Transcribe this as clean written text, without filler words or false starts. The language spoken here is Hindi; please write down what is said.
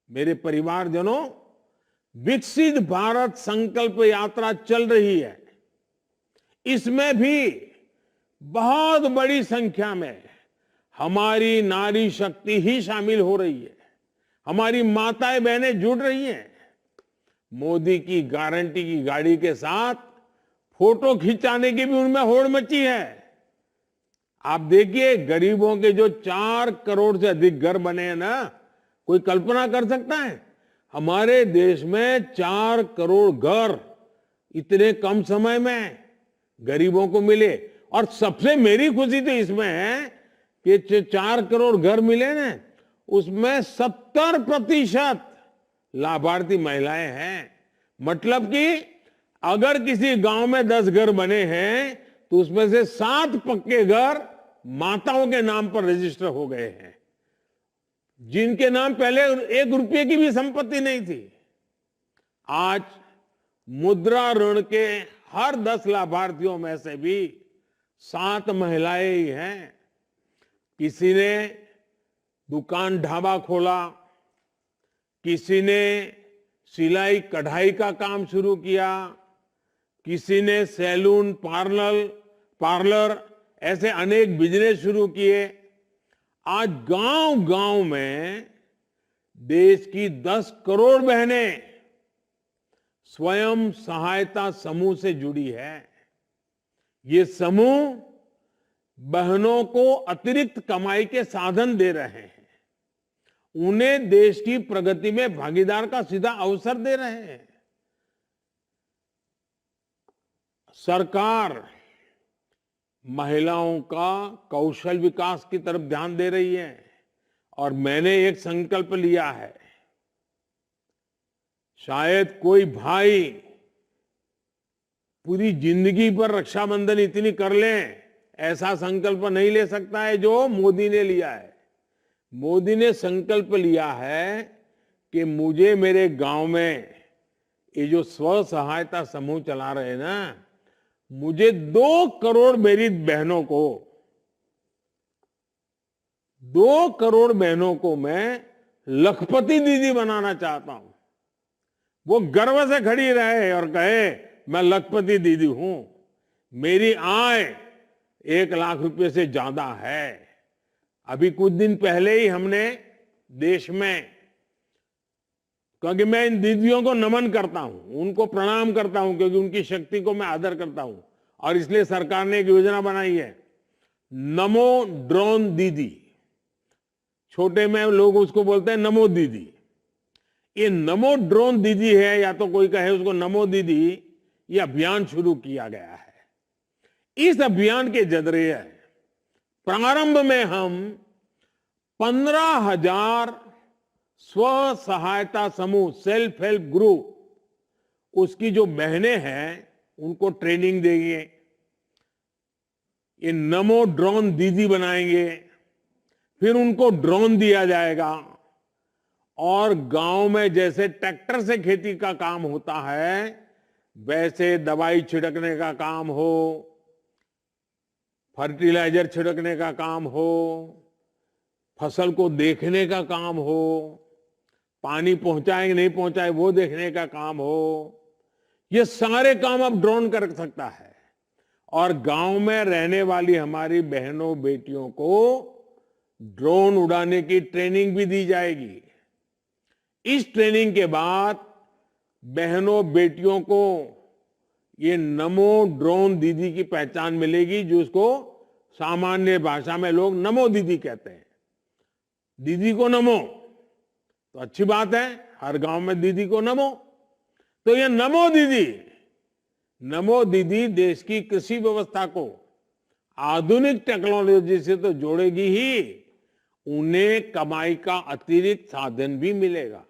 मेरे परिवारजनों, विकसित भारत संकल्प यात्रा चल रही है। इसमें भी बहुत बड़ी संख्या में हमारी नारी शक्ति ही शामिल हो रही है। हमारी माताएं बहनें जुड़ रही हैं। मोदी की गारंटी की गाड़ी के साथ फोटो खिंचाने की भी उनमें होड़ मची है। आप देखिए, गरीबों के जो 4 करोड़ से अधिक घर बने हैं ना, कोई कल्पना कर सकता है? हमारे देश में 4 करोड़ घर इतने कम समय में गरीबों को मिले। और सबसे मेरी खुशी तो इसमें है कि 4 करोड़ घर मिले ना, उसमें 70% लाभार्थी महिलाएं हैं। मतलब कि अगर किसी गांव में 10 घर बने हैं तो उसमें से 7 पक्के घर माताओं के नाम पर रजिस्टर हो गए हैं, जिनके नाम पहले 1 रुपये की भी संपत्ति नहीं थी। आज मुद्रा ऋण के हर 10 लाभार्थियों में से भी 7 महिलाएं ही हैं। किसी ने दुकान ढाबा खोला, किसी ने सिलाई कढ़ाई का काम शुरू किया, किसी ने सैलून पार्लर ऐसे अनेक बिजनेस शुरू किए। आज गांव-गांव में देश की 10 करोड़ बहनें स्वयं सहायता समूह से जुड़ी है। ये समूह बहनों को अतिरिक्त कमाई के साधन दे रहे हैं, उन्हें देश की प्रगति में भागीदार का सीधा अवसर दे रहे हैं। सरकार महिलाओं का कौशल विकास की तरफ ध्यान दे रही है और मैंने एक संकल्प लिया है। शायद कोई भाई पूरी जिंदगी पर रक्षाबंधन इतनी कर लें, ऐसा संकल्प नहीं ले सकता है जो मोदी ने लिया है। मोदी ने संकल्प लिया है कि मुझे मेरे गांव में ये जो स्व सहायता समूह चला रहे हैं ना, मुझे 2 करोड़ मेरी बहनों को 2 करोड़ बहनों को मैं लखपति दीदी बनाना चाहता हूं। वो गर्व से खड़ी रहे और कहे, मैं लखपति दीदी हूं, मेरी आय 1 लाख रुपए से ज्यादा है। अभी कुछ दिन पहले ही हमने देश में, क्योंकि मैं इन दीदियों को नमन करता हूं, उनको प्रणाम करता हूं, क्योंकि उनकी शक्ति को मैं आदर करता हूं, और इसलिए सरकार ने एक योजना बनाई है, नमो ड्रोन दीदी। छोटे में लोग उसको बोलते हैं नमो दीदी। ये नमो ड्रोन दीदी है, या तो कोई कहे उसको नमो दीदी, ये अभियान शुरू किया गया है। इस अभियान के जरिए प्रारंभ में हम 15,000 स्व सहायता समूह, सेल्फ हेल्प ग्रुप, उसकी जो बहनें हैं उनको ट्रेनिंग देंगे। ये नमो ड्रोन दीदी बनाएंगे, फिर उनको ड्रोन दिया जाएगा और गांव में जैसे ट्रैक्टर से खेती का काम होता है, वैसे दवाई छिड़कने का काम हो, फर्टिलाइजर छिड़कने का काम हो, फसल को देखने का काम हो, पानी पहुंचाए नहीं पहुंचाए वो देखने का काम हो, ये सारे काम अब ड्रोन कर सकता है। और गांव में रहने वाली हमारी बहनों बेटियों को ड्रोन उड़ाने की ट्रेनिंग भी दी जाएगी। इस ट्रेनिंग के बाद बहनों बेटियों को ये नमो ड्रोन दीदी की पहचान मिलेगी, जो उसको सामान्य भाषा में लोग नमो दीदी कहते हैं। दीदी को नमो तो अच्छी बात है, हर गांव में दीदी को नमो। तो ये नमो दीदी देश की कृषि व्यवस्था को आधुनिक टेक्नोलॉजी से तो जोड़ेगी ही, उन्हें कमाई का अतिरिक्त साधन भी मिलेगा।